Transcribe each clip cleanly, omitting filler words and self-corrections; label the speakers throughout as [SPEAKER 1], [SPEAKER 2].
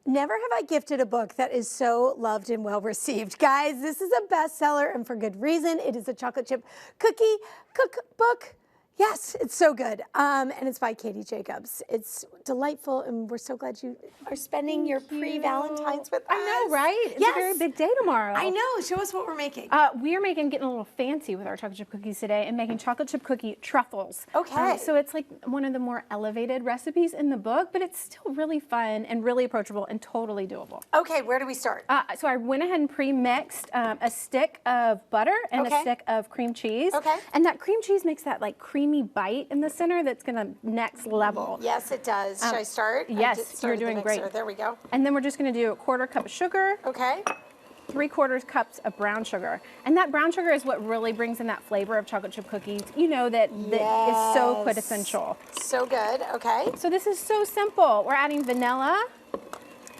[SPEAKER 1] Never have I gifted a book that is so loved and well received. Guys, this is a bestseller and for good reason. It is a chocolate chip cookie cookbook. Yes, it's so good. And it's by Katie Jacobs. It's delightful, and we're so glad you are spending your pre-Valentine's with us.
[SPEAKER 2] I know, right? It's
[SPEAKER 1] yes.
[SPEAKER 2] a very big day tomorrow.
[SPEAKER 1] I know. Show us what we're making.
[SPEAKER 2] We are getting a little fancy with our chocolate chip cookies today and making chocolate chip cookie truffles.
[SPEAKER 1] Okay.
[SPEAKER 2] So it's like one of the more elevated recipes in the book, but it's still really fun and really approachable and totally doable.
[SPEAKER 1] Okay, where do we start?
[SPEAKER 2] So I went ahead and pre-mixed a stick of butter and a stick of cream cheese.
[SPEAKER 1] Okay.
[SPEAKER 2] And that cream cheese makes that like creamy bite in the center that's gonna next level.
[SPEAKER 1] Yes, it does. Should I start?
[SPEAKER 2] Yes, you're doing great.
[SPEAKER 1] There we go.
[SPEAKER 2] And then we're just gonna do a 1/4 cup of sugar.
[SPEAKER 1] Okay.
[SPEAKER 2] 3/4 cups of brown sugar. And that brown sugar is what really brings in that flavor of chocolate chip cookies. You know that is so quintessential.
[SPEAKER 1] So good, okay.
[SPEAKER 2] So this is so simple. We're adding vanilla.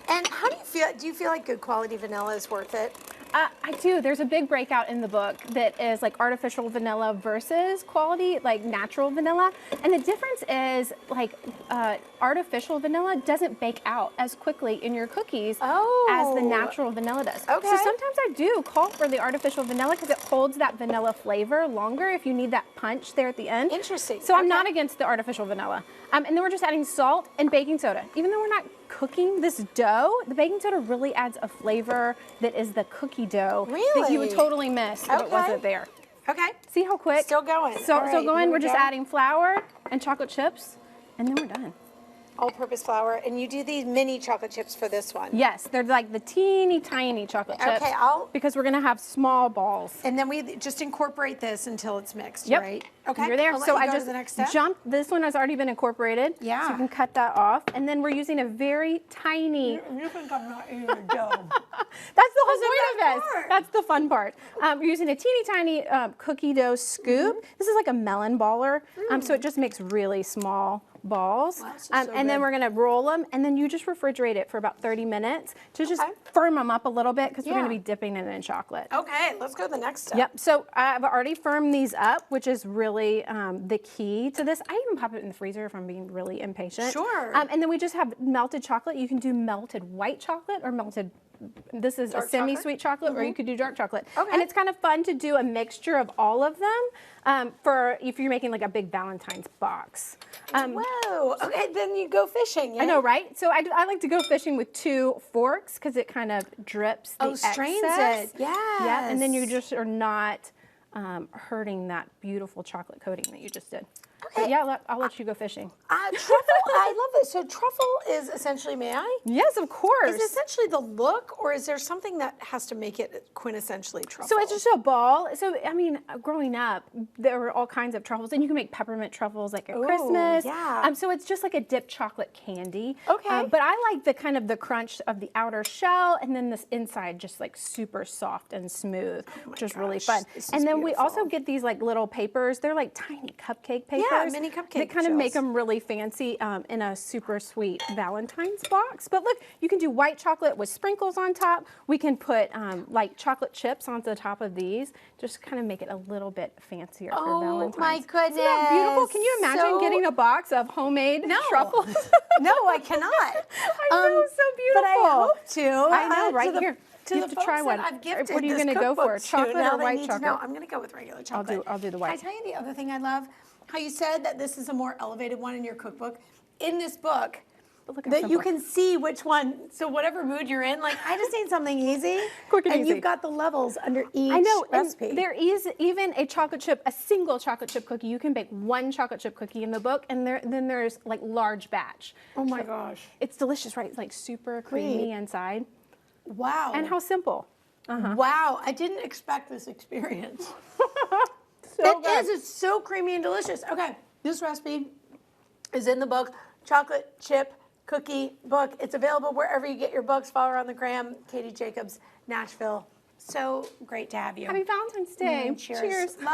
[SPEAKER 1] And how do you feel? Do you feel like good quality vanilla is worth it?
[SPEAKER 2] I do. There's a big breakout in the book that is like artificial vanilla versus quality, like natural vanilla. And the difference is like artificial vanilla doesn't bake out as quickly in your cookies as the natural vanilla does.
[SPEAKER 1] Okay.
[SPEAKER 2] So sometimes I do call for the artificial vanilla because it holds that vanilla flavor longer if you need that punch there at the end.
[SPEAKER 1] Interesting.
[SPEAKER 2] So I'm not against the artificial vanilla. And then we're just adding salt and baking soda. Even though we're not cooking this dough, the baking soda really adds a flavor that is the cookie dough that you would totally miss if it wasn't there.
[SPEAKER 1] Okay.
[SPEAKER 2] See how quick?
[SPEAKER 1] Still going.
[SPEAKER 2] So going, we're just adding flour and chocolate chips, and then we're done.
[SPEAKER 1] All-purpose flour, and you do these mini chocolate chips for this one.
[SPEAKER 2] Yes, they're like the teeny tiny chocolate chips.
[SPEAKER 1] Okay,
[SPEAKER 2] because we're gonna have small balls.
[SPEAKER 1] And then we just incorporate this until it's mixed,
[SPEAKER 2] Yep.
[SPEAKER 1] right? Okay.
[SPEAKER 2] You're there. So I
[SPEAKER 1] go to
[SPEAKER 2] just
[SPEAKER 1] the next step.
[SPEAKER 2] jumped. This one has already been incorporated.
[SPEAKER 1] Yeah.
[SPEAKER 2] So you can cut that off, and then we're using a very tiny.
[SPEAKER 1] You think I'm not eating a dough.
[SPEAKER 2] That's the whole point of this. That's the fun part. We're using a teeny tiny cookie dough scoop. This is like a melon baller, so it just makes really small balls.
[SPEAKER 1] Wow, so
[SPEAKER 2] and then we're gonna roll them, and then you just refrigerate it for about 30 minutes to just firm them up a little bit because we're gonna be dipping it in chocolate.
[SPEAKER 1] Okay, let's go to the next step.
[SPEAKER 2] Yep, so I've already firmed these up, which is really the key to this. I even pop it in the freezer if I'm being really impatient.
[SPEAKER 1] Sure.
[SPEAKER 2] And then we just have melted chocolate. You can do melted white chocolate or melted, this is a semi-sweet chocolate, or you could do dark chocolate.
[SPEAKER 1] Okay.
[SPEAKER 2] And it's kind of fun to do a mixture of all of them for if you're making like a big Valentine's box.
[SPEAKER 1] Whoa, okay, then you go fishing. Yeah?
[SPEAKER 2] I know, right? So I like to go fishing with 2 forks because it kind of drips the
[SPEAKER 1] strains
[SPEAKER 2] excess.
[SPEAKER 1] it, yes.
[SPEAKER 2] Yeah, and then you just are not hurting that beautiful chocolate coating that you just did.
[SPEAKER 1] Okay.
[SPEAKER 2] But yeah, I'll let you go fishing.
[SPEAKER 1] Truffle, I love this. So truffle is essentially, may I?
[SPEAKER 2] Yes, of course.
[SPEAKER 1] Is it essentially the look, or is there something that has to make it quintessentially truffle?
[SPEAKER 2] So it's just a ball. So, I mean, growing up, there were all kinds of truffles, and you can make peppermint truffles like at Christmas.
[SPEAKER 1] Yeah.
[SPEAKER 2] So it's just like a dipped chocolate candy.
[SPEAKER 1] Okay.
[SPEAKER 2] But I like the kind of the crunch of the outer shell, and then this inside just like super soft and smooth, which is really fun. And then we also get these like little papers. They're like tiny cupcake papers.
[SPEAKER 1] Yeah, mini cupcake
[SPEAKER 2] that kind of make them really fancy in a super sweet Valentine's box. But look, you can do white chocolate with sprinkles on top. We can put like chocolate chips on the top of these, just kind of make it a little bit fancier for Valentine's.
[SPEAKER 1] Oh my goodness.
[SPEAKER 2] Isn't that beautiful? Can you imagine getting a box of homemade truffles?
[SPEAKER 1] No, I cannot.
[SPEAKER 2] I know, so beautiful.
[SPEAKER 1] But I hope to.
[SPEAKER 2] I know, right here. You have to try one.
[SPEAKER 1] I've gifted
[SPEAKER 2] what are you
[SPEAKER 1] going to
[SPEAKER 2] go for? Chocolate or white chocolate?
[SPEAKER 1] No, I'm going to go with regular chocolate.
[SPEAKER 2] I'll do the white.
[SPEAKER 1] Can I tell you the other thing I love? How you said that this is a more elevated one in your cookbook. In this book, that you can see which one, so whatever mood you're in, like I just need something easy.
[SPEAKER 2] Quick and easy.
[SPEAKER 1] You've got the levels under each recipe.
[SPEAKER 2] There is even a chocolate chip, a single chocolate chip cookie. You can bake 1 chocolate chip cookie in the book, and then there's like large batch.
[SPEAKER 1] Oh my gosh.
[SPEAKER 2] It's delicious, right? It's like super creamy inside.
[SPEAKER 1] Wow.
[SPEAKER 2] And how simple.
[SPEAKER 1] Wow, I didn't expect this experience. It's so creamy and delicious. Okay, this recipe is in the book, Chocolate Chip Cookie Book. It's available wherever you get your books. Follow her on the gram, Katie Jacobs, Nashville. So great to have you.
[SPEAKER 2] Happy Valentine's Day.
[SPEAKER 1] Cheers.
[SPEAKER 2] Cheers.
[SPEAKER 1] Love.